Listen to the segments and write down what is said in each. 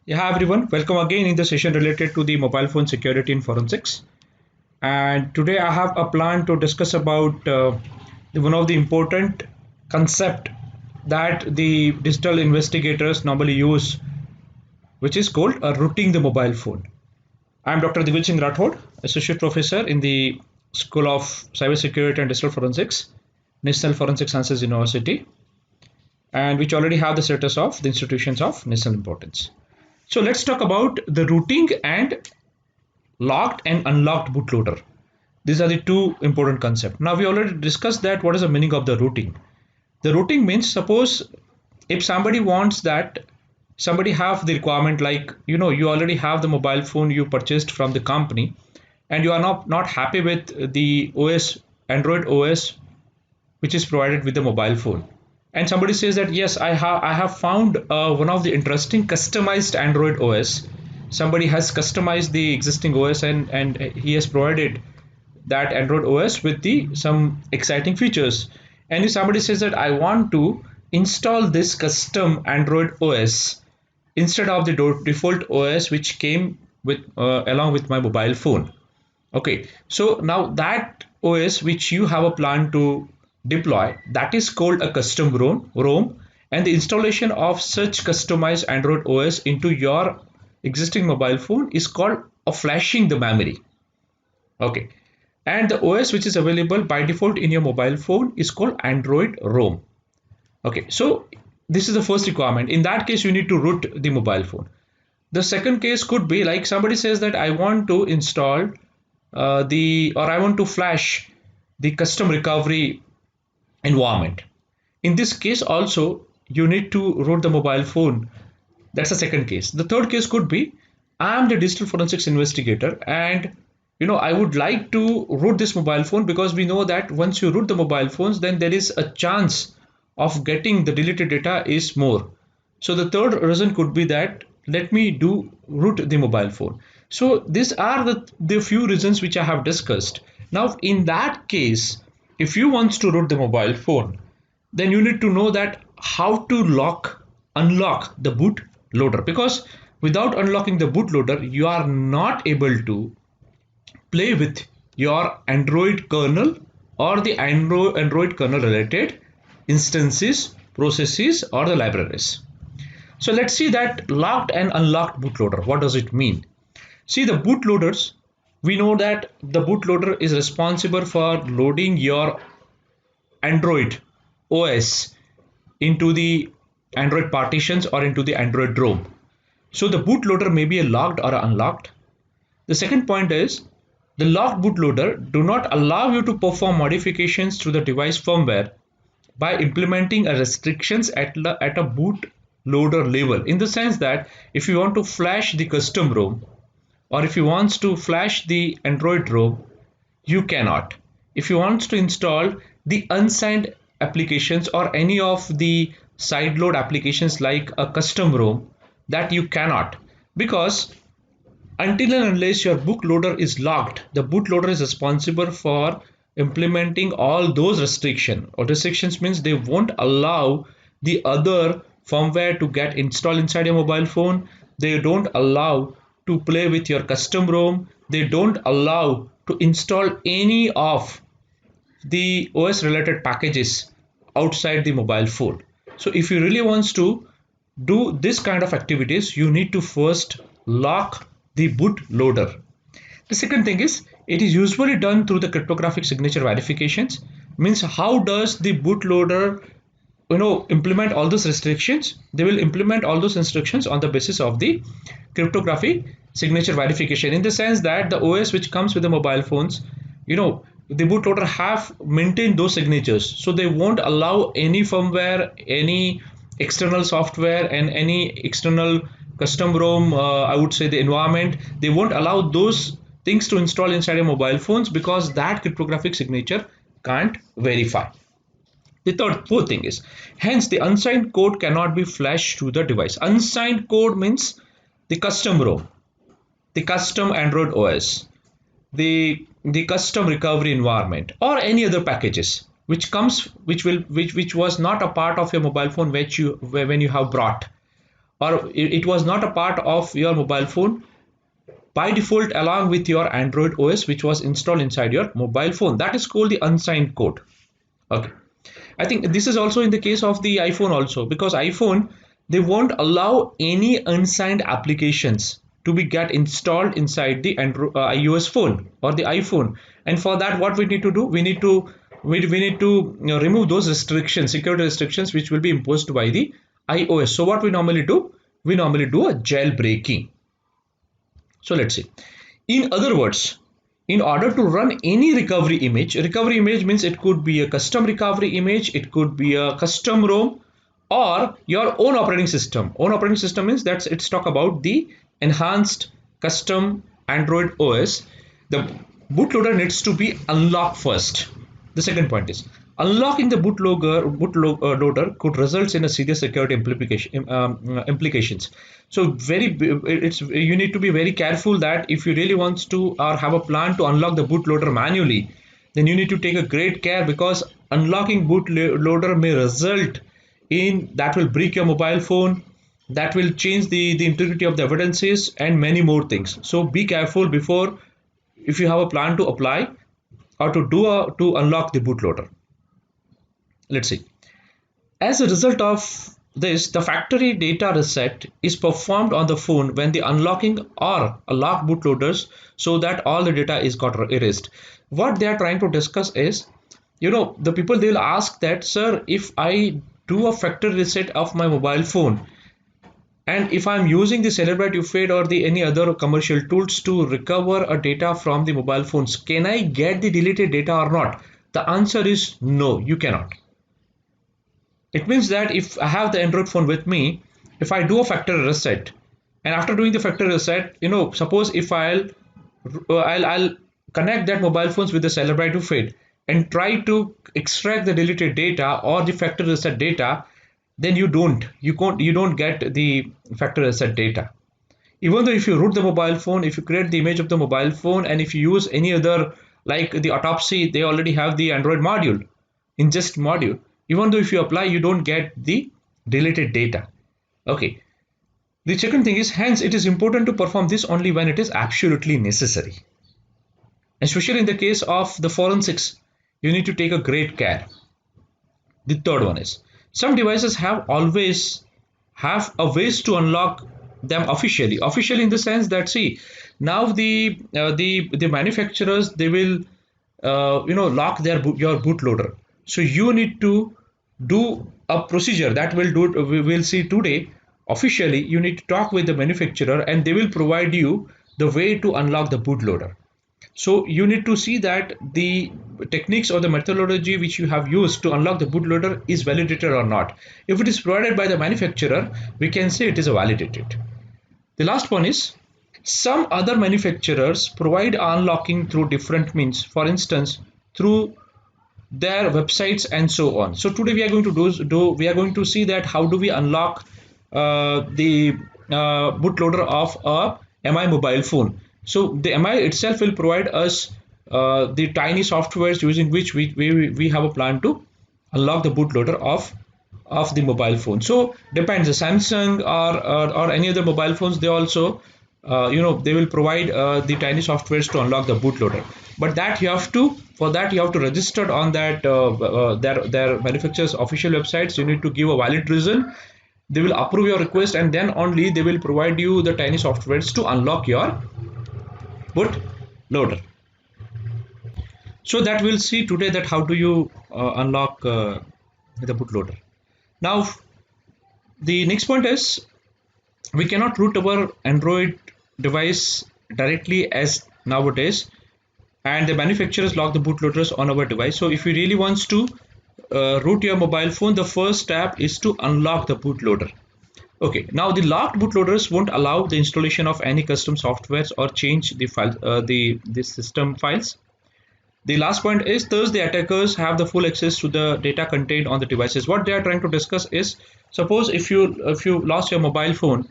Yeah, hi everyone, welcome again in the session related to the mobile phone security in forensics. And today I have a plan to discuss about one of the important concept that the digital investigators normally use, which is called routing the mobile phone. I'm Dr. Divij Singh Rathod, Associate Professor in the School of Cybersecurity and Digital Forensics, National Forensic Sciences University, and which already have the status of the institutions of national importance. So let's talk about the routing and locked and unlocked bootloader. These are the two important concepts. Now we already discussed that what is the meaning of the routing. The routing means suppose if somebody wants that somebody have the requirement like you already have the mobile phone you purchased from the company and you are not happy with the OS Android OS which is provided with the mobile phone and somebody says that yes I have found one of the interesting customized Android OS. Somebody has customized the existing OS and he has provided that Android OS with the some exciting features. And if somebody says that I want to install this custom Android OS instead of the default OS which came with along with my mobile phone. Okay, so now that OS which you have a plan to deploy, that is called a custom ROM, and the installation of such customized Android OS into your existing mobile phone is called a flashing the memory. Okay, and the OS which is available by default in your mobile phone is called Android ROM. Okay, so this is the first requirement. In that case, you need to root the mobile phone. The second case could be like somebody says that I want to install or I want to flash the custom recovery environment. In this case, also you need to root the mobile phone. That's the second case. The third case could be I am the digital forensics investigator and I would like to root this mobile phone because we know that once you root the mobile phones then there is a chance of getting the deleted data is more. So the third reason could be that let me do root the mobile phone. So these are the few reasons which I have discussed. Now in that case, if you want to root the mobile phone, then you need to know that how to unlock the boot loader, because without unlocking the bootloader you are not able to play with your Android kernel or the Android kernel related instances, processes or the libraries. So let's see that locked and unlocked bootloader. What does it mean? See, the bootloaders, we know that the bootloader is responsible for loading your Android OS into the Android partitions or into the Android ROM. So the bootloader may be a locked or unlocked. The second point is the locked bootloader do not allow you to perform modifications to the device firmware by implementing a restrictions at a bootloader level, in the sense that if you want to flash the custom ROM or if you want to flash the Android ROM, you cannot. If you want to install the unsigned applications or any of the sideload applications like a custom ROM, that you cannot, because until and unless your bootloader is locked, the bootloader is responsible for implementing all those restrictions. Or restrictions means they won't allow the other firmware to get installed inside your mobile phone. They don't allow to play with your custom ROM. They don't allow to install any of the OS related packages outside the mobile phone. So if you really wants to do this kind of activities, you need to first lock the bootloader. The second thing is it is usually done through the cryptographic signature verifications. Means how does the bootloader implement all those restrictions? They will implement all those instructions on the basis of the cryptographic signature verification, in the sense that the OS which comes with the mobile phones, the bootloader have maintained those signatures, so they won't allow any firmware, any external software and any external custom ROM, I would say the environment, they won't allow those things to install inside your mobile phones because that cryptographic signature can't verify. The fourth thing is, hence the unsigned code cannot be flashed to the device. Unsigned code means the custom ROM, the custom Android OS, the custom recovery environment, or any other packages which comes which was not a part of your mobile phone which you when you have brought, or it was not a part of your mobile phone by default along with your Android OS which was installed inside your mobile phone. That is called the unsigned code. Okay. I think this is also in the case of the iPhone also, because iPhone, they won't allow any unsigned applications to be get installed inside the iOS phone or the iPhone. And for that, what we need to do, we need to remove those restrictions, security restrictions, which will be imposed by the iOS. So what we normally do, we normally do a jailbreaking. So let's see. In other words, in order to run any recovery image means it could be a custom recovery image, it could be a custom ROM, or your own operating system. Own operating system means that's it's talk about the enhanced custom Android OS. The bootloader needs to be unlocked first. The second point is unlocking the bootloader could result in a serious security implications. So it's you need to be very careful that if you really want to or have a plan to unlock the bootloader manually, then you need to take a great care, because unlocking bootloader may result in that will break your mobile phone, that will change the integrity of the evidences and many more things. So be careful before, if you have a plan to apply or to unlock the bootloader. Let's see. As a result of this, the factory data reset is performed on the phone when the unlocking or a lock bootloaders, so that all the data is got erased. What they are trying to discuss is, the people, they'll ask that, sir, if I do a factory reset of my mobile phone, and if I'm using the Celebrite UFADE or the any other commercial tools to recover a data from the mobile phones, can I get the deleted data or not? The answer is no, you cannot. It means that if I have the Android phone with me, if I do a factory reset, and after doing the factory reset, suppose if I'll connect that mobile phones with the Celebrite UFADE and try to extract the deleted data or the factory reset data, then you don't get the factory reset data. Even though if you root the mobile phone, if you create the image of the mobile phone, and if you use any other, like the Autopsy, they already have the Android module, ingest module. Even though if you apply, you don't get the deleted data. Okay. The second thing is, hence it is important to perform this only when it is absolutely necessary. Especially in the case of the forensics, you need to take a great care. The third one is, some devices have a ways to unlock them officially. Officially in the sense that, see, now the manufacturers, they will lock your bootloader. So you need to do a procedure that we will see today. Officially, you need to talk with the manufacturer, and they will provide you the way to unlock the bootloader. So you need to see that the techniques or the methodology which you have used to unlock the bootloader is validated or not. If it is provided by the manufacturer, we can say it is validated. The last one is, some other manufacturers provide unlocking through different means, for instance, through their websites and so on. So today we are going to see that how do we unlock the bootloader of a MI mobile phone. So the MI itself will provide us the tiny softwares using which we have a plan to unlock the bootloader of the mobile phone. So depends, the Samsung or any other mobile phones, they also they will provide the tiny softwares to unlock the bootloader. But that you have to register on that their manufacturer's official websites. You need to give a valid reason. They will approve your request, and then only they will provide you the tiny softwares to unlock your bootloader. So that we'll see today, that how do you unlock the bootloader. Now the next point is, we cannot root our Android device directly as nowadays, and the manufacturers lock the bootloaders on our device. So if you really wants to root your mobile phone, the first step is to unlock the bootloader. Okay, now the locked bootloaders won't allow the installation of any custom softwares or change the file, the system files. The last point is, thus the attackers have the full access to the data contained on the devices. What they are trying to discuss is, suppose if you lost your mobile phone,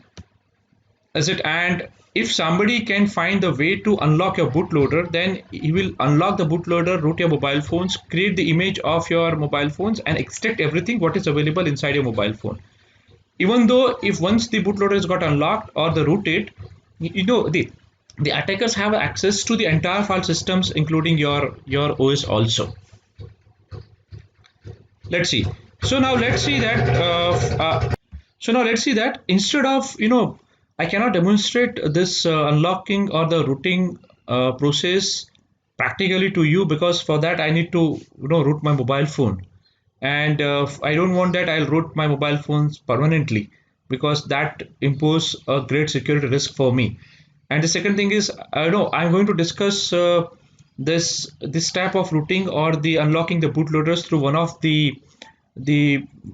and if somebody can find the way to unlock your bootloader, then he will unlock the bootloader, root your mobile phones, create the image of your mobile phones, and extract everything what is available inside your mobile phone. even though if once the bootloader is got unlocked or the rooted, the attackers have access to the entire file systems, including your OS also. Let's see. So now let's see that instead of, I cannot demonstrate this unlocking or the routing process practically to you, because for that I need to, root my mobile phone, and I don't want that I'll root my mobile phones permanently, because that imposes a great security risk for me. And the second thing is, I know I'm going to discuss this type of routing or the unlocking the bootloaders through one of the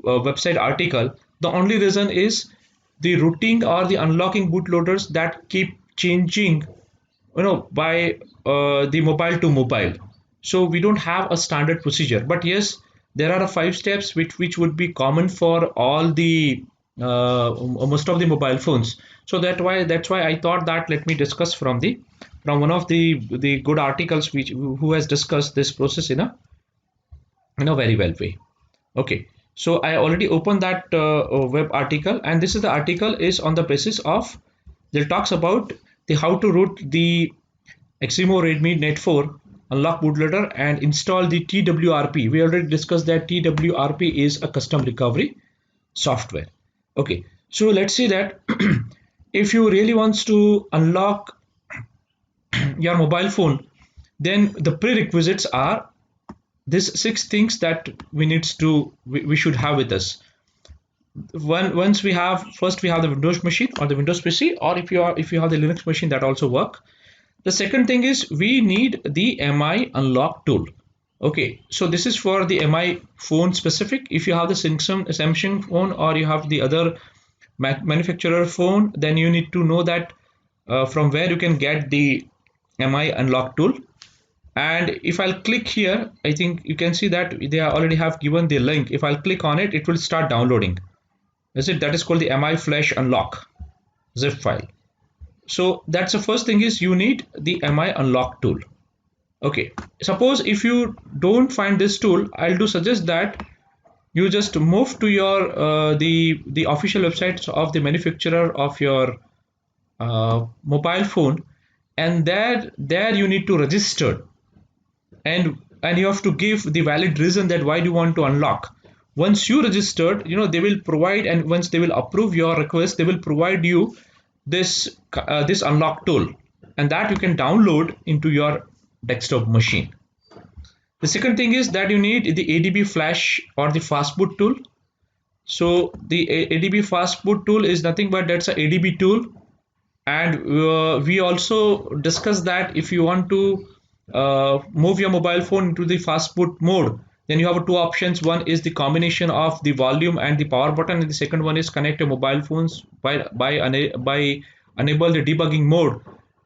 website article. The only reason is the routing or the unlocking bootloaders that keep changing, by the mobile to mobile. So we don't have a standard procedure, but yes, there are 5 steps which would be common for all the most of the mobile phones. So that's why I thought that let me discuss from one of the good articles which who has discussed this process in a very well way. Okay, so I already opened that web article, and this is the article is on the basis of, it talks about the how to root the Eximo Redmi Net 4, unlock bootloader and install the TWRP. We already discussed that TWRP is a custom recovery software. Okay, so let's see that if you really wants to unlock your mobile phone, then the prerequisites are these 6 things that we should have with us. Once we have, first we have the Windows machine or the Windows PC, or if you have the Linux machine, that also work. The second thing is we need the MI unlock tool. Okay, so this is for the MI phone specific. If you have the Samsung phone or you have the other manufacturer phone, then you need to know that from where you can get the MI unlock tool. And if I'll click here, I think you can see that they already have given the link. If I'll click on it, it will start downloading. That is called the MI flash unlock zip file. So that's the first thing, is you need the MI unlock tool. Okay, suppose if you don't find this tool, I'll do suggest that you just move to your the official websites of the manufacturer of your mobile phone, and there you need to register, and you have to give the valid reason that why do you want to unlock. Once you registered, they will provide, and once they will approve your request, they will provide you this unlock tool, and that you can download into your desktop machine. The second thing is that you need the ADB flash or the fastboot tool. So the ADB fastboot tool is nothing but that's a ADB tool, and we also discussed that if you want to move your mobile phone into the fastboot mode, then you have 2 options. One is the combination of the volume and the power button, and the second one is connect your mobile phones by enable the debugging mode,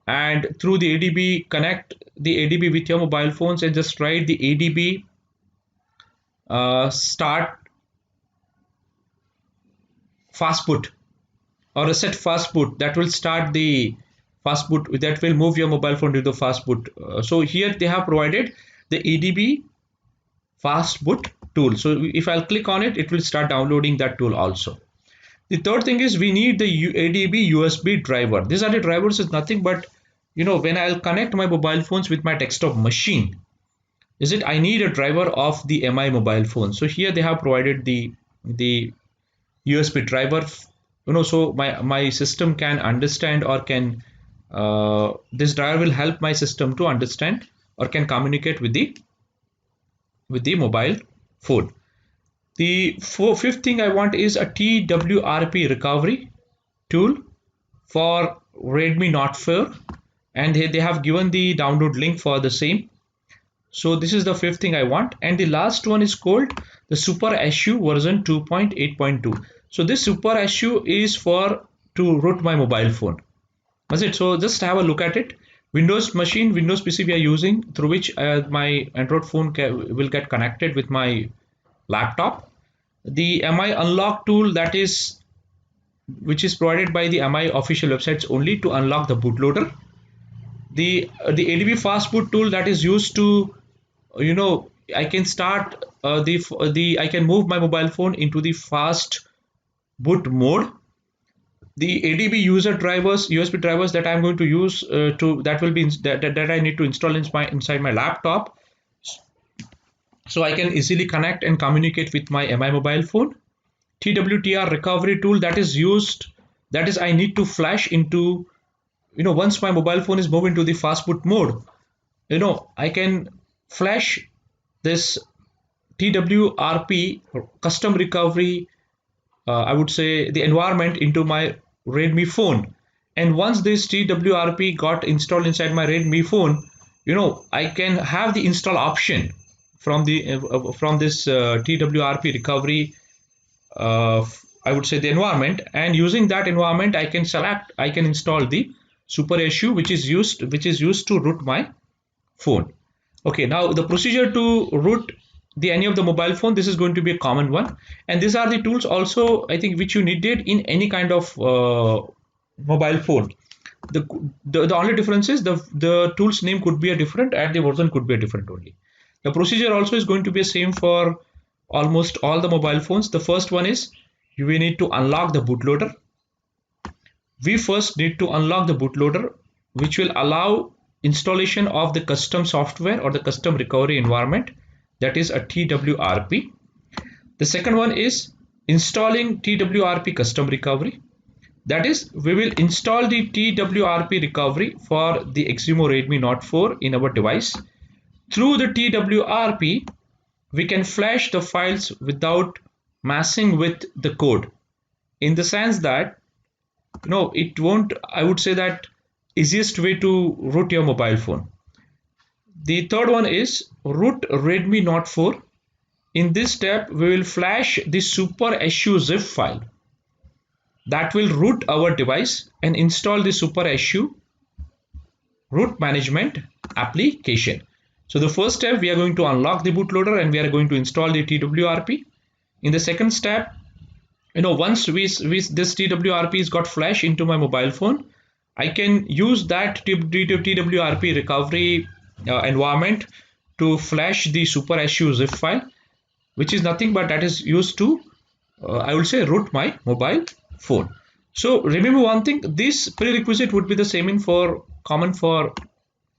and through the ADB connect the ADB with your mobile phones and just write the ADB start fastboot or reset fastboot. That will start the fastboot, that will move your mobile phone to the fastboot. So here they have provided the ADB fastboot tool. So if I'll click on it, it will start downloading that tool also. The third thing is we need the ADB USB driver. These are the drivers, is nothing but when I'll connect my mobile phones with my desktop machine, I need a driver of the MI mobile phone. So here they have provided the USB driver, so my system can understand, or can this driver will help my system to understand or can communicate with the mobile phone. The fifth thing I want is a TWRP recovery tool for Redmi Note 4, and they have given the download link for the same. So this is the fifth thing I want. And the last one is called the Super SU version 2.8.2. So this Super SU is for to root my mobile phone. That's it. So just have a look at it. Windows machine, Windows PC we are using, through which my Android phone will get connected with my laptop. The MI unlock tool, that is which is provided by the MI official websites only to unlock the bootloader. The ADB fastboot tool, that is used to I can start I can move my mobile phone into the fast boot mode. The ADB user drivers, USB drivers that I'm going to use that will be that I need to install inside my laptop, so I can easily connect and communicate with my MI mobile phone. TWTR recovery tool that is used, that is I need to flash into, once my mobile phone is moved into the fast boot mode, I can flash this TWRP custom recovery, I would say the environment, into my Redmi phone. And once this TWRP got installed inside my Redmi phone, I can have the install option from this TWRP recovery, I would say the environment, and using that environment I can install the super SU which is used to root my phone. Okay, now the procedure to root the any of the mobile phone, this is going to be a common one, and these are the tools also I think which you needed in any kind of mobile phone. The only difference is the tool's name could be a different and the version could be a different only. The procedure also is going to be the same for almost all the mobile phones. The first one is you will need to unlock the bootloader. We first need to unlock the bootloader, which will allow installation of the custom software or the custom recovery environment, that is a TWRP. The second one is installing TWRP custom recovery. That is, we will install the TWRP recovery for the Eximo Redmi Note 4 in our device. Through the TWRP, we can flash the files without messing with the code, in the sense that it won't, I would say that easiest way to root your mobile phone. The third one is root Redmi Note 4. In this step we will flash the super SU zip file that will root our device and install the super SU root management application. So the first step, we are going to unlock the bootloader and we are going to install the TWRP. In the second step, once this TWRP is got flash into my mobile phone, I can use that TWRP recovery environment to flash the super SU zip file, which is nothing but that is used to I will say root my mobile phone. So remember one thing, this prerequisite would be the same in for common for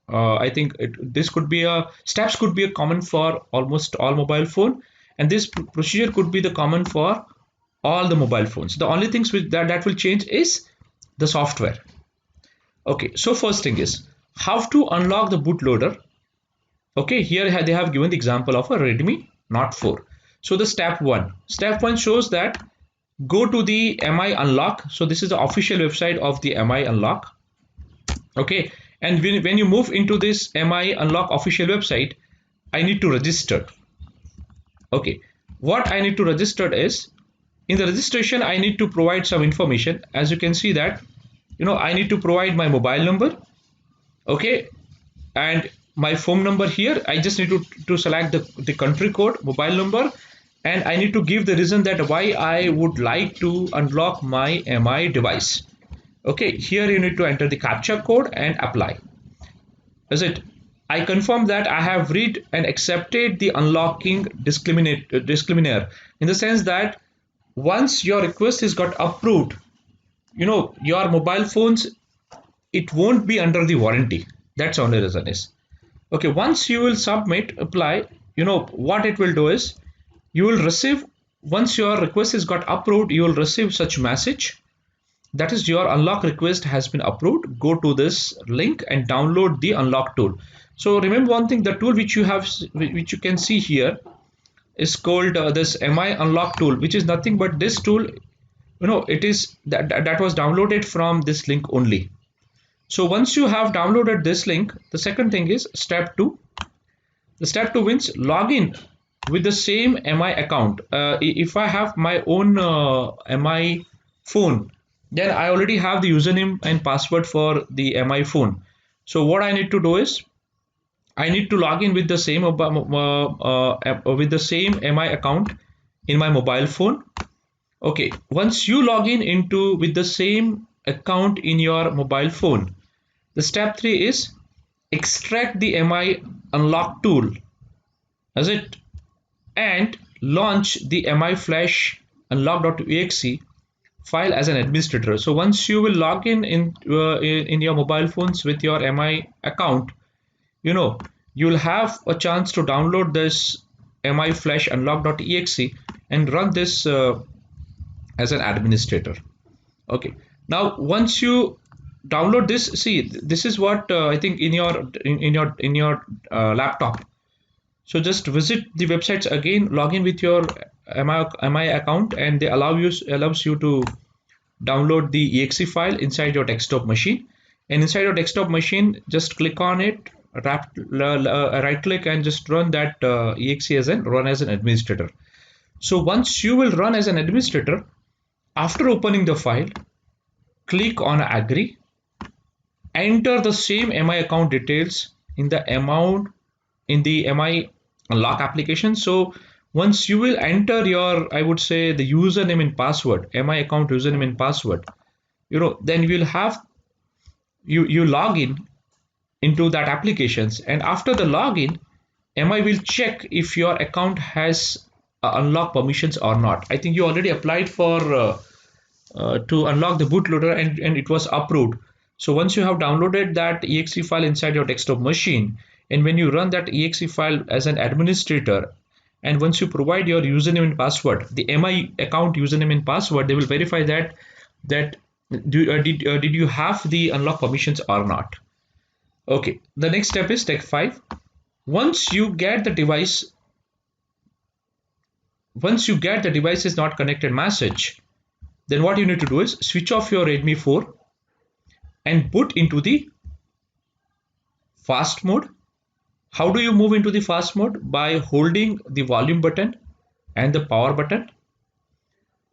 I think this could be a steps could be a common for almost all mobile phone, and this procedure could be the common for all the mobile phones. The only things that will change is the software. Okay, so first thing is how to unlock the bootloader. Okay, here they have given the example of a Redmi Note 4. So the step one shows that go to the MI unlock. So this is the official website of the MI unlock. Okay, and when you move into this MI unlock official website, I need to register. Okay, what I need to register is, in the registration I need to provide some information. As you can see that I need to provide my mobile number, okay, and my phone number. Here I just need to select the country code, mobile number, and I need to give the reason that why I would like to unlock my MI device. Okay, here you need to enter the captcha code and apply. Is it? I confirm that I have read and accepted the unlocking disclaimer, in the sense that once your request is got approved, your mobile phones, it won't be under the warranty. That's only reason is. Okay, once you will submit apply, what it will do is you will receive, once your request is got approved, you will receive such message, that is your unlock request has been approved. Go to this link and download the unlock tool. So remember one thing, the tool which you can see here is called this MI unlock tool, which is nothing but this tool. It is that was downloaded from this link only. So once you have downloaded this link, the second thing is step 2. The step 2 means login with the same MI account. If I have my own MI phone, then I already have the username and password for the MI phone. So what I need to do is I need to log in with the same MI account in my mobile phone. Okay, once you log in into with the same account in your mobile phone, the step 3 is extract the MI unlock tool, as it, and launch the MI flash unlock.exe file as an administrator. So once you will log in your mobile phones with your MI account, you'll have a chance to download this mi flash unlock.exe and run this as an administrator. Okay, now once you download this, see, this is what I think in your laptop. So just visit the websites again, log in with your mi account, and they allows you to download the exe file inside your desktop machine. And inside your desktop machine, just click on it, right click, and just run that exe run as an administrator. So once you will run as an administrator, after opening the file, click on agree, enter the same mi account details in the mi unlock application. So once you will enter your, I would say, the username and password, mi account username and password, then you will have you log in into that applications, and after the login, mi will check if your account has unlock permissions or not. I think you already applied for to unlock the bootloader, and it was approved. So once you have downloaded that exe file inside your desktop machine, and when you run that exe file as an administrator, and once you provide your username and password, the mi account username and password, they will verify that did you have the unlock permissions or not. Okay, the next step is step 5. Once you get the device is not connected message, then what you need to do is switch off your Redmi 4 and boot into the fast mode. How do you move into the fast mode? By holding the volume button and the power button.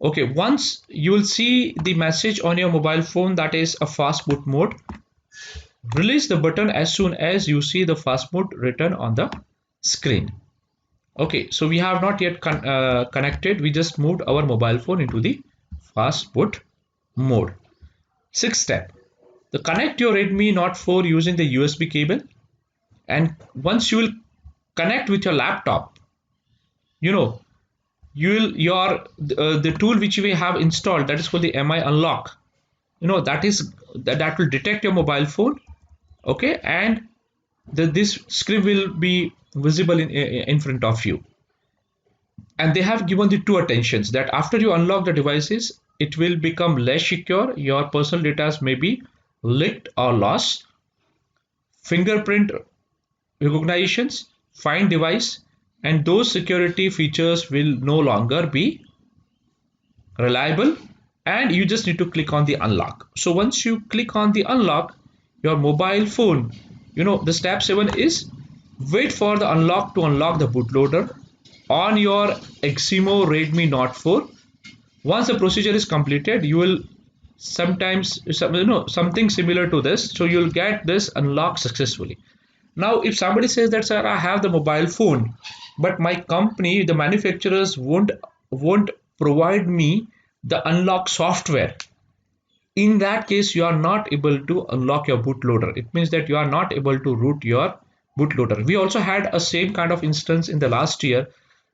Okay, once you will see the message on your mobile phone that is a fast boot mode, release the button as soon as you see the fast mode written on the screen. Okay, so we have not yet connected. We just moved our mobile phone into the fast boot mode. 6th step, connect your Redmi Note 4 using the USB cable. And once you will connect with your laptop, the tool which we have installed, that is called the mi unlock, that will detect your mobile phone. Okay, and this script will be visible in front of you. And they have given the two attentions that after you unlock the devices, it will become less secure. Your personal data may be leaked or lost. Fingerprint recognitions, find device, and those security features will no longer be reliable, and you just need to click on the unlock. So once you click on the unlock, your mobile phone, the step 7 is wait for the unlock to unlock the bootloader on your Eximo Redmi Note 4. Once the procedure is completed, you will sometimes something similar to this, so you'll get this unlock successfully. Now if somebody says that, sir, I have the mobile phone, but my company, the manufacturers won't provide me the unlock software, in that case you are not able to unlock your bootloader. It means that you are not able to root your bootloader. We also had a same kind of instance in the last year.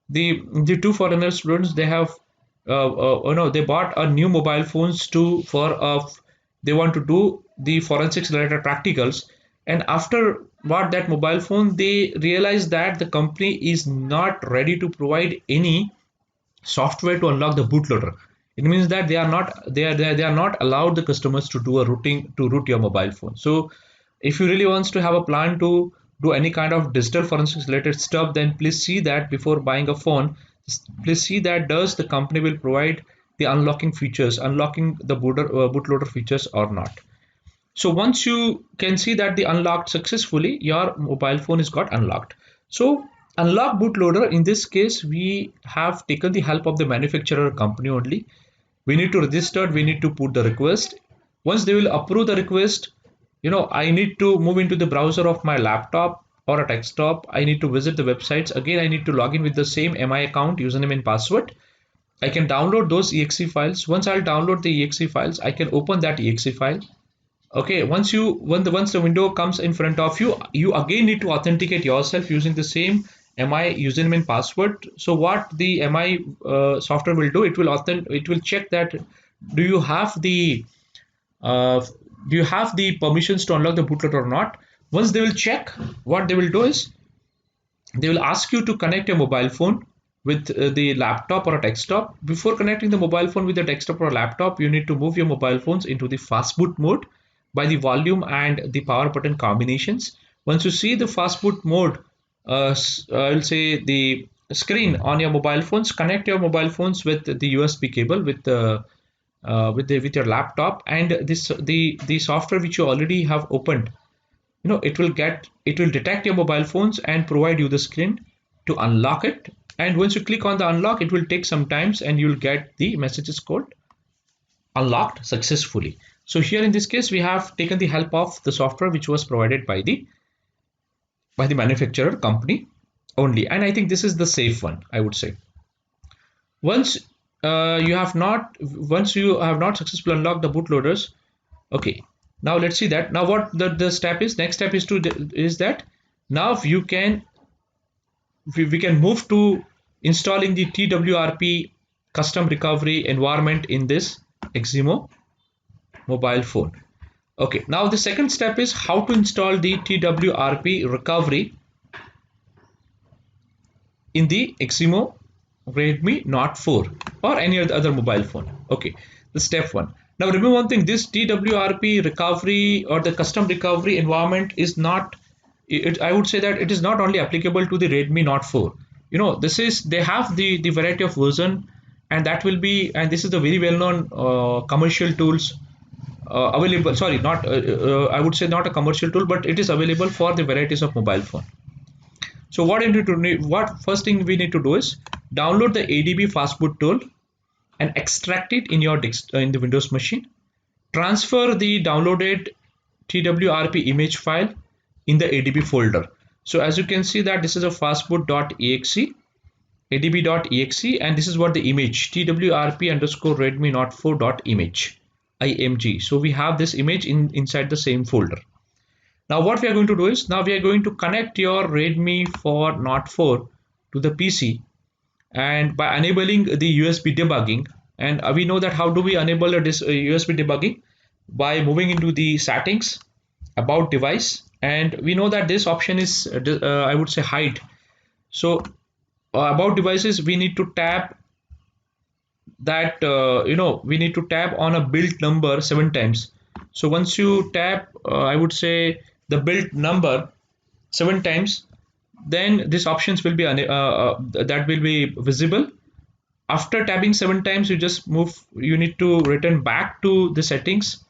The two foreigner students, they have they bought a new mobile phones they want to do the forensics related practicals, and after bought that mobile phone, they realized that the company is not ready to provide any software to unlock the bootloader. It means that they are not allowed the customers to do a routing to root your mobile phone. So if you really wants to have a plan to do any kind of digital forensics related stuff, then please see that before buying a phone, please see that does the company will provide the unlocking the bootloader features or not. So once you can see that the unlocked successfully, your mobile phone is got unlocked. So unlock bootloader, in this case we have taken the help of the manufacturer company only. We need to register, we need to put the request. Once they will approve the request, I need to move into the browser of my laptop or a desktop. I need to visit the websites. Again, I need to log in with the same mi account username and password. I can download those exe files. Once I'll download the exe files, I can open that exe file. Okay, once the window comes in front of you, you again need to authenticate yourself using the same mi username and password. So what the mi software will do, it will check that do you have the uh, permissions to unlock the bootloader or not. Once they will check, what they will do is they will ask you to connect your mobile phone with the laptop or a desktop. Before connecting the mobile phone with the desktop or a laptop, you need to move your mobile phones into the fast boot mode by the volume and the power button combinations. Once you see the fast boot mode, I'll say the screen on your mobile phones, connect your mobile phones with the USB cable with your laptop, and the software which you already have opened, it will detect your mobile phones and provide you the screen to unlock it. And once you click on the unlock, it will take some times and you'll get the messages called unlocked successfully. So here in this case, we have taken the help of the software which was provided by the manufacturer company only, and I think this is the safe one, I would say. Once once you have not successfully unlocked the bootloaders. Okay, now let's see that. Now what the step is, next step is that now you can we can move to installing the TWRP custom recovery environment in this Eximo mobile phone. Okay, now the second step is how to install the TWRP recovery in the Eximo Redmi Note 4 or any other mobile phone. Okay, the step one. Now remember one thing, this TWRP recovery or the custom recovery environment is not, I would say that it is not only applicable to the Redmi Note 4. This is, they have the variety of version, and that will be, and this is the very well known commercial tools available. Sorry, not I would say not a commercial tool, but it is available for the varieties of mobile phone. So what first thing we need to do is download the ADB fastboot tool and extract it in your in the Windows machine. Transfer the downloaded TWRP image file in the ADB folder. So as you can see that this is a fastboot.exe, adb.exe, and this is what the image TWRP underscore Redmi Note 4.image img. So we have this image inside the same folder. Now what we are going to do is, now we are going to connect your Redmi Note 4 to the PC, and by enabling the USB debugging, and we know that how do we enable this USB debugging, by moving into the settings, about device, and we know that this option is I would say hide. So about devices, we need to tap that we need to tap on a build number 7 times. So once you tap I would say the build number 7 times, then these options will be that will be visible. After tapping 7 times, you need to return back to the settings.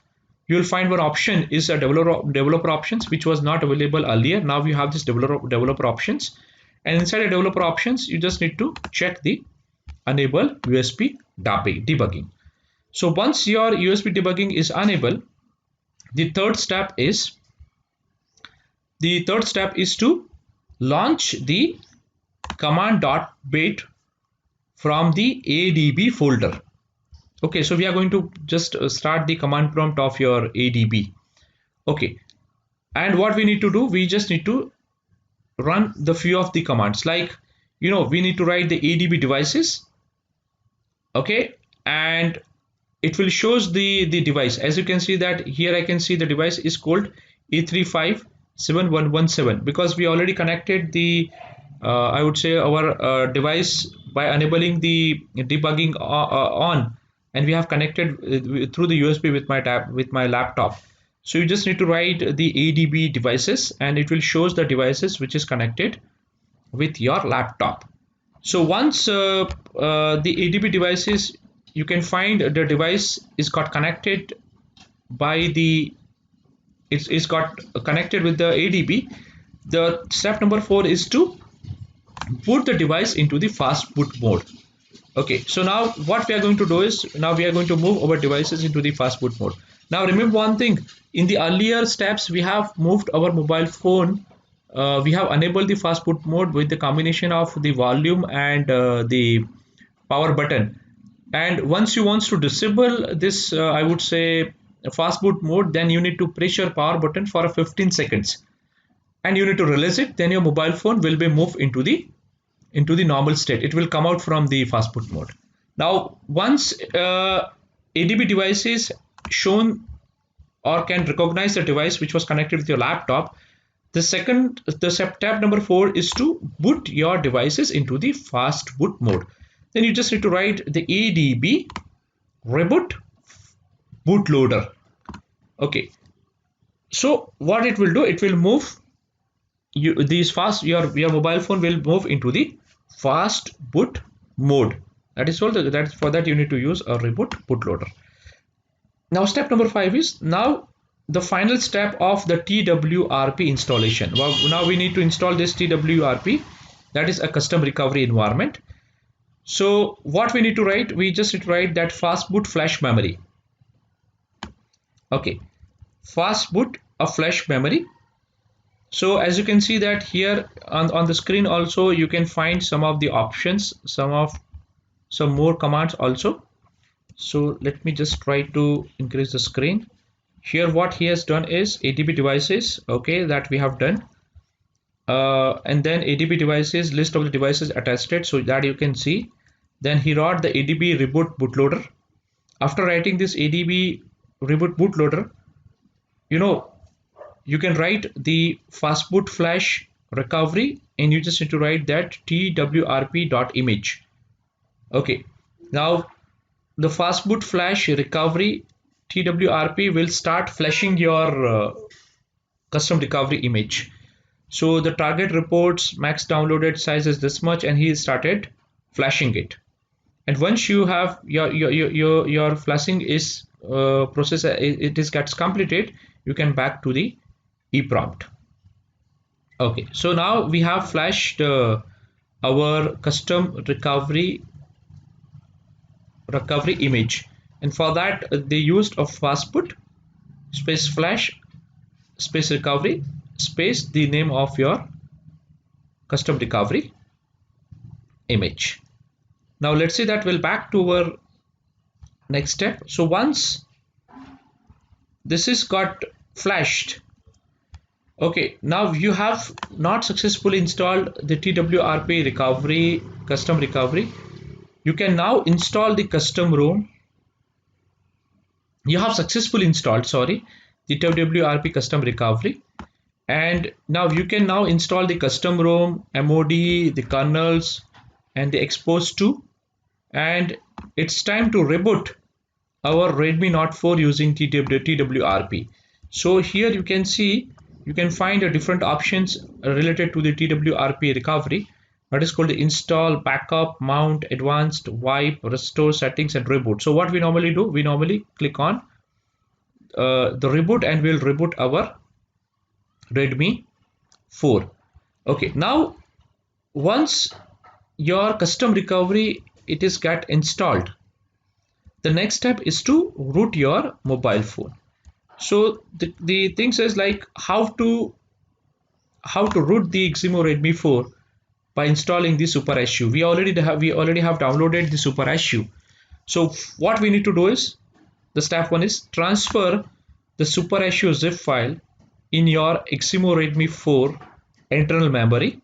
You will find one option is a developer options, which was not available earlier. Now you have this developer options, and inside the developer options you just need to check the enable USB debugging. So once your USB debugging is enabled, the third step is to launch the command.bat from the ADB folder. Okay, so we are going to just start the command prompt of your ADB. Okay, and what we need to do, we just need to run the few of the commands, like we need to write the ADB devices. Okay, and it will shows the device. As you can see that here I can see the device is called E357117, because we already connected the I would say our device by enabling the debugging on, and we have connected through the USB with my laptop. So you just need to write the ADB devices, and it will shows the devices which is connected with your laptop. So once the ADB devices, you can find the device is got connected by the it's got connected with the ADB. The step number 4 is to boot the device into the fast boot mode. Okay, so now what we are going to do is, now we are going to move our devices into the fast boot mode. Now remember one thing, in the earlier steps we have moved our mobile phone, we have enabled the fast boot mode with the combination of the volume and the power button. And once you want to disable this I would say fast boot mode, then you need to press your power button for 15 seconds and you need to release it. Then your mobile phone will be moved into the normal state. It will come out from the fast boot mode. Now once ADB devices shown or can recognize the device which was connected with your laptop. The step number 4 is to boot your devices into the fast boot mode. Then you just need to write the ADB reboot bootloader. Okay, so what it will do, it will move your mobile phone will move into the fast boot mode. That is all. That's for that you need to use a reboot bootloader. Now step number 5 is now the final step of the TWRP installation. Well, now we need to install this TWRP, that is a custom recovery environment. So what we need to write, we just need to write that fastboot flash memory. Okay, fastboot a flash memory. So as you can see that here on the screen also you can find some of the options, some more commands also. So let me just try to increase the screen. Here what he has done is ADB devices, okay, that we have done, and then ADB devices, list of the devices attested, so that you can see. Then he wrote the ADB reboot bootloader. After writing this ADB reboot bootloader, you can write the fastboot flash recovery, and you just need to write that twrp.image. Okay, now the fastboot flash recovery TWRP will start flashing your custom recovery image. So the target reports max downloaded size is this much, and he started flashing it. And once you have your flashing is process, it is gets completed, you can back to the ePrompt. Okay, so now we have flashed our custom recovery image, and for that they used a fastboot space flash space recovery space the name of your custom recovery image. Now let's say that we'll back to our next step. So once this is got flashed, okay, now you have not successfully installed the TWRP recovery custom recovery. You can now install the custom ROM. You have successfully installed, sorry, the TWRP custom recovery, and now you can now install the custom ROM, MOD, the kernels, and the expose to, and it's time to reboot our Redmi Note 4 using TWRP. So here you can see, you can find different options related to the TWRP recovery. That is called the install, backup, mount, advanced, wipe, restore, settings, and reboot. So what we normally do, we normally click on the reboot, and we'll reboot our Redmi 4. Okay, now once your custom recovery it is get installed, the next step is to root your mobile phone. So the thing says like how to root the Eximo Redmi 4 by installing the SuperSU. We already have downloaded the SuperSU. So what we need to do is, the step 1 is transfer the SuperSU zip file in your Eximo Redmi 4 internal memory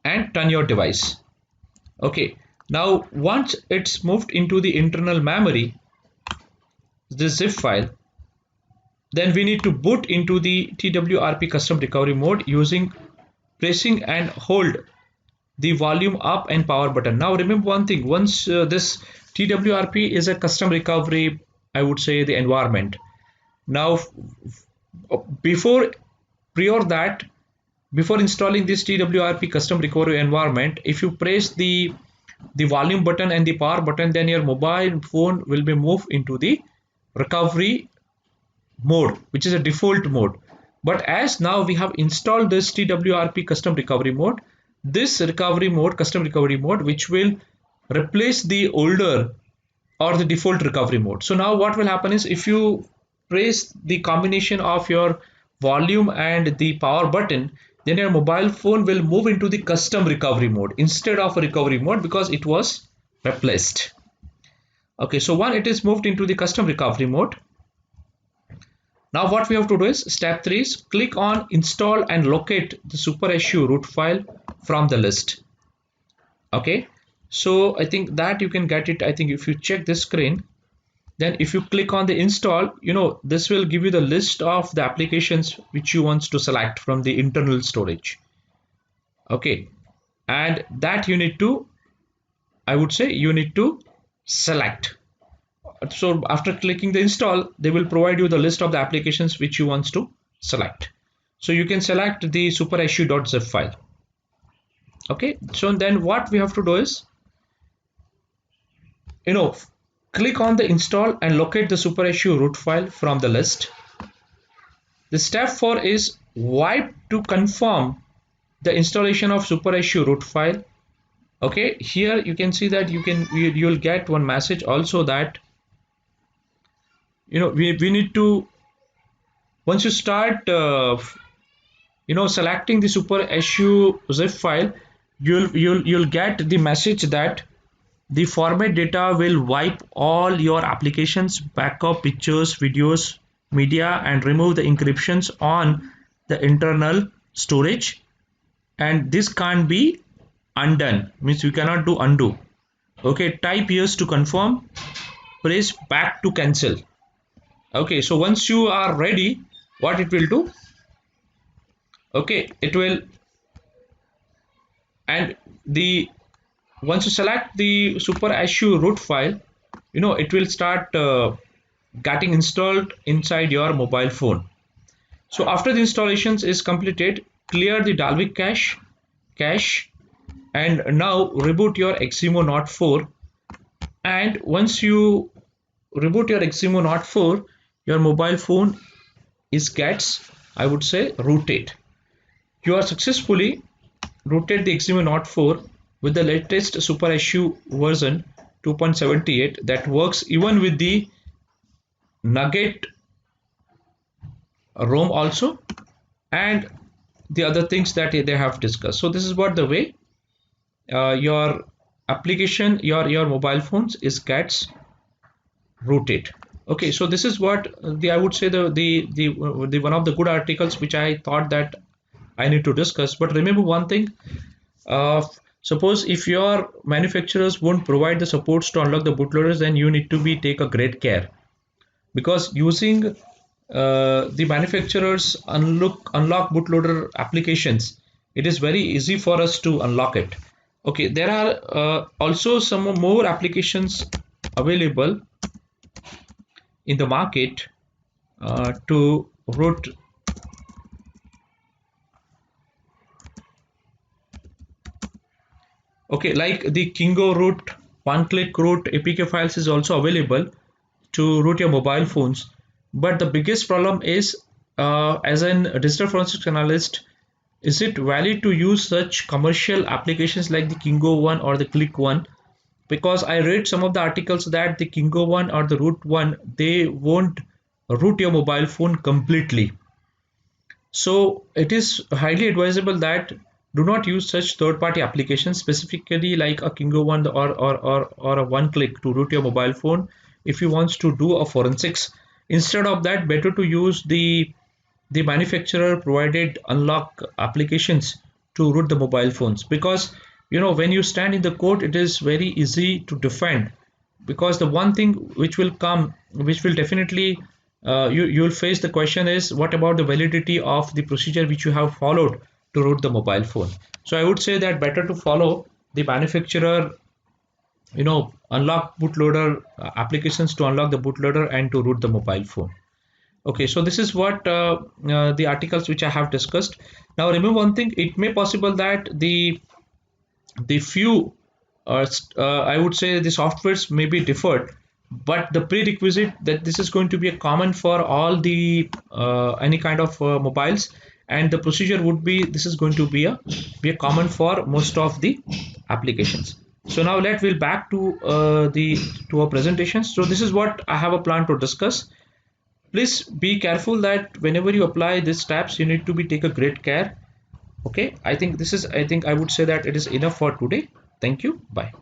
and turn your device. Okay, now once it's moved into the internal memory, the zip file, then we need to boot into the TWRP custom recovery mode using pressing and hold the volume up and power button. Now remember one thing, once this TWRP is a custom recovery, I would say, the environment. Now before installing this TWRP custom recovery environment, if you press the volume button and the power button, then your mobile phone will be moved into the recovery mode, which is a default mode. But as now we have installed this TWRP custom recovery mode, this custom recovery mode, which will replace the older or the default recovery mode. So now what will happen is, if you press the combination of your volume and the power button, then your mobile phone will move into the custom recovery mode instead of a recovery mode, because it was replaced. Okay, so when it is moved into the custom recovery mode, now what we have to do is, step 3 is click on install and locate the SuperSU root file from the list. Okay, so I think that you can get it. I think if you check this screen, Then if you click on the install, this will give you the list of the applications which you want to select from the internal storage. Okay, and that you need to, I would say, you need to select. So after clicking the install, they will provide you the list of the applications which you want to select. So you can select the supersu.zip file. Okay, so then what we have to do is, click on the install and locate the supersu root file from the list. The step 4 is wipe to confirm the installation of supersu root file. Okay, here you can see that you'll get one message also that we need to, once you start selecting the supersu zip file, you'll get the message that the format data will wipe all your applications, backup pictures, videos, media, and remove the encryptions on the internal storage, and this can't be undone, means you cannot do undo. Okay, type yes to confirm, press back to cancel. Okay, so once you are ready, what it will do, okay, it will, and the once you select the supersu root file, it will start getting installed inside your mobile phone. So after the installations is completed, clear the Dalvik cache, and now reboot your Eximo Note 4. And once you reboot your Eximo Note 4, your mobile phone gets, I would say, rooted. You are successfully rooted the Eximo Note 4 with the latest supersu version 2.78 that works even with the Nugget ROM also, and the other things that they have discussed. So this is what the way your application, your mobile phones gets rooted. Okay, so this is what I would say the one of the good articles which I thought that I need to discuss. But remember one thing, uh, suppose if your manufacturers won't provide the supports to unlock the bootloaders, then you need to take a great care, because using the manufacturers unlock bootloader applications, it is very easy for us to unlock it. Okay, there are also some more applications available in the market to root. Okay, like the Kingo root, one click root APK files is also available to root your mobile phones. But the biggest problem is, as a digital forensics analyst, is it valid to use such commercial applications like the Kingo one or the Click one? Because I read some of the articles that the Kingo one or the Root one, they won't root your mobile phone completely. So it is highly advisable that do not use such third-party applications, specifically like a Kingo one or a one click to root your mobile phone if you want to do a forensics. Instead of that, better to use the manufacturer provided unlock applications to root the mobile phones, because when you stand in the court, it is very easy to defend, because the one thing which will come, which will definitely you'll face the question is, what about the validity of the procedure which you have followed to root the mobile phone? So I would say that better to follow the manufacturer unlock bootloader applications to unlock the bootloader and to root the mobile phone. Okay, so this is what the articles which I have discussed. Now remember one thing, it may possible that the few I would say the softwares may be differed, but the prerequisite that this is going to be a common for all the any kind of mobiles, and the procedure would be, this is going to be a common for most of the applications. So now we'll back to our presentation. So this is what I have a plan to discuss. Please be careful that whenever you apply these steps, you need to be take a great care. Okay, I think I would say that it is enough for today. Thank you. Bye.